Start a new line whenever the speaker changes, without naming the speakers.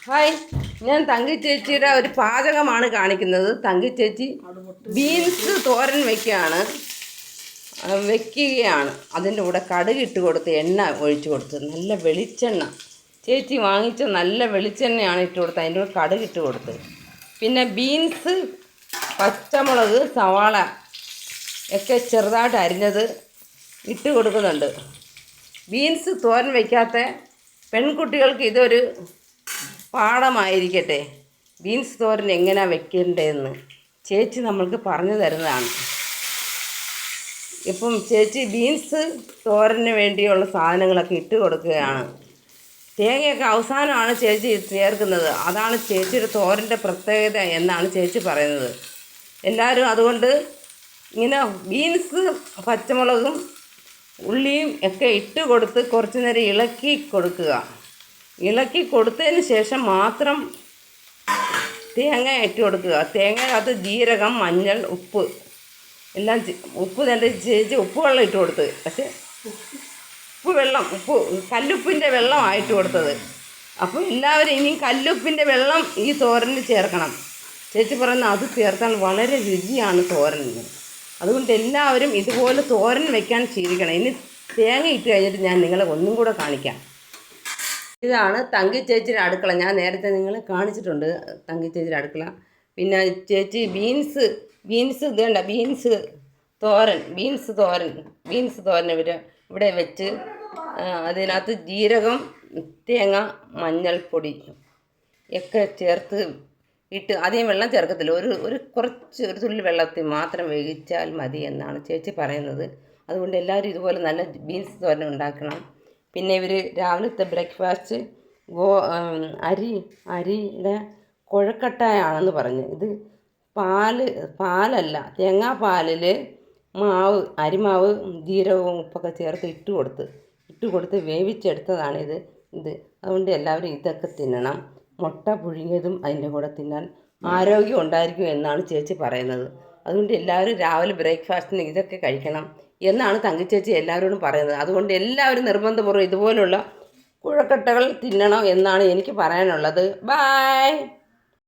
Hi, ഞാൻ തങ്കി ചേച്ചിയുടെ ഒരു പാചകമാണ് കാണിക്കുന്നത്. തങ്കി ചേച്ചി ബീൻസ് തോരൻ വെക്കുകയാണ്. അതിൻ്റെ കൂടെ കടുകിട്ട് കൊടുത്ത് എണ്ണ ഒഴിച്ച് കൊടുത്ത് നല്ല വെളിച്ചെണ്ണ, ചേച്ചി വാങ്ങിച്ച നല്ല വെളിച്ചെണ്ണയാണ് ഇട്ട് കൊടുത്ത്. അതിൻ്റെ കൂടെ കടുകിട്ട് കൊടുത്ത് പിന്നെ ബീൻസ്, പച്ചമുളക്, സവാള ഒക്കെ ചെറുതായിട്ട് അരിഞ്ഞത് ഇട്ട് കൊടുക്കുന്നുണ്ട്. ബീൻസ് തോരൻ വയ്ക്കാത്ത പെൺകുട്ടികൾക്ക് ഇതൊരു പാഠമായിരിക്കട്ടെ. ബീൻസ് തോരൻ എങ്ങനെയാണ് വെക്കേണ്ടതെന്ന് ചേച്ചി നമ്മൾക്ക് പറഞ്ഞു തരുന്നതാണ്. ഇപ്പം ചേച്ചി ബീൻസ് തോരന് വേണ്ടിയുള്ള സാധനങ്ങളൊക്കെ ഇട്ട് കൊടുക്കുകയാണ്. തേങ്ങയൊക്കെ അവസാനമാണ് ചേച്ചി ചേർക്കുന്നത്. അതാണ് ചേച്ചിയുടെ തോരൻ്റെ പ്രത്യേകത എന്നാണ് ചേച്ചി പറയുന്നത്. എല്ലാവരും അതുകൊണ്ട് ഇങ്ങനെ ബീൻസ്, പച്ചമുളകും, ഉള്ളിയും ഒക്കെ ഇട്ട് കൊടുത്ത് കുറച്ച് നേരം ഇളക്കി കൊടുക്കുക. ഇളക്കി കൊടുത്തതിന് ശേഷം മാത്രം തേങ്ങ ഇട്ട് കൊടുക്കുക. തേങ്ങക്കകത്ത് ജീരകം, മഞ്ഞൾ, ഉപ്പ് എല്ലാം ഉപ്പ് തന്നെ ചേച്ചി ഉപ്പ് വെള്ളം ഇട്ട് കൊടുത്ത്. പക്ഷേ കല്ലുപ്പിൻ്റെ വെള്ളമായിട്ട് കൊടുത്തത്. അപ്പോൾ എല്ലാവരും ഇനി കല്ലുപ്പിൻ്റെ വെള്ളം ഈ തോരന് ചേർക്കണം. ചേച്ചി പറയുന്നത് അത് ചേർത്താൽ വളരെ രുചിയാണ് തോരന്. അതുകൊണ്ട് എല്ലാവരും ഇതുപോലെ തോരൻ വയ്ക്കാൻ ശീലിക്കണം. ഇനി തേങ്ങ ഇട്ട് കഴിഞ്ഞിട്ട് ഞാൻ നിങ്ങളെ ഒന്നും കൂടെ കാണിക്കാം. ഇതാണ് തങ്കി ചേച്ചിയുടെ അടുക്കള. ഞാൻ നേരത്തെ നിങ്ങളെ കാണിച്ചിട്ടുണ്ട് തങ്കി ചേച്ചിയുടെ അടുക്കള. പിന്നെ ചേച്ചി ബീൻസ് ഇതേണ്ട ബീൻസ് തോരൻ ഇവിടെ വെച്ച് അതിനകത്ത് ജീരകം, തേങ്ങ, മഞ്ഞൾപ്പൊടി ഒക്കെ ചേർത്ത് ഇട്ട് അധികം വെള്ളം ചേർക്കത്തില്ല. ഒരു തുള്ളി വെള്ളത്തിൽ മാത്രം വേവിച്ചാൽ മതി എന്നാണ് ചേച്ചി പറയുന്നത്. അതുകൊണ്ട് എല്ലാവരും ഇതുപോലെ നല്ല ബീൻസ് തോരൻ ഉണ്ടാക്കണം. പിന്നെ ഇവർ രാവിലത്തെ ബ്രേക്ക്ഫാസ്റ്റ് അരിയുടെ കുഴക്കട്ടയാണെന്ന് പറഞ്ഞ്. ഇത് പാലല്ല, തേങ്ങാപ്പാലിൽ അരിമാവ്, ജീരകവും ഉപ്പൊക്കെ ചേർത്ത് ഇട്ട് കൊടുത്ത് വേവിച്ചെടുത്തതാണിത്. അതുകൊണ്ട് എല്ലാവരും ഇതൊക്കെ തിന്നണം. മുട്ട പുഴുങ്ങിയതും അതിൻ്റെ കൂടെ തിന്നാൻ ആരോഗ്യം ഉണ്ടായിരിക്കും എന്നാണ് ചേച്ചി പറയുന്നത്. അതുകൊണ്ട് എല്ലാവരും രാവിലെ ബ്രേക്ക്ഫാസ്റ്റിന് ഇതൊക്കെ കഴിക്കണം എന്നാണ് തങ്കി ചേച്ചി എല്ലാവരോടും പറയുന്നത്. അതുകൊണ്ട് എല്ലാവരും നിർബന്ധപൂർവ്വം ഇതുപോലുള്ള കുഴക്കട്ടകൾ തിന്നണം എന്നാണ് എനിക്ക് പറയാനുള്ളത്. ബൈ.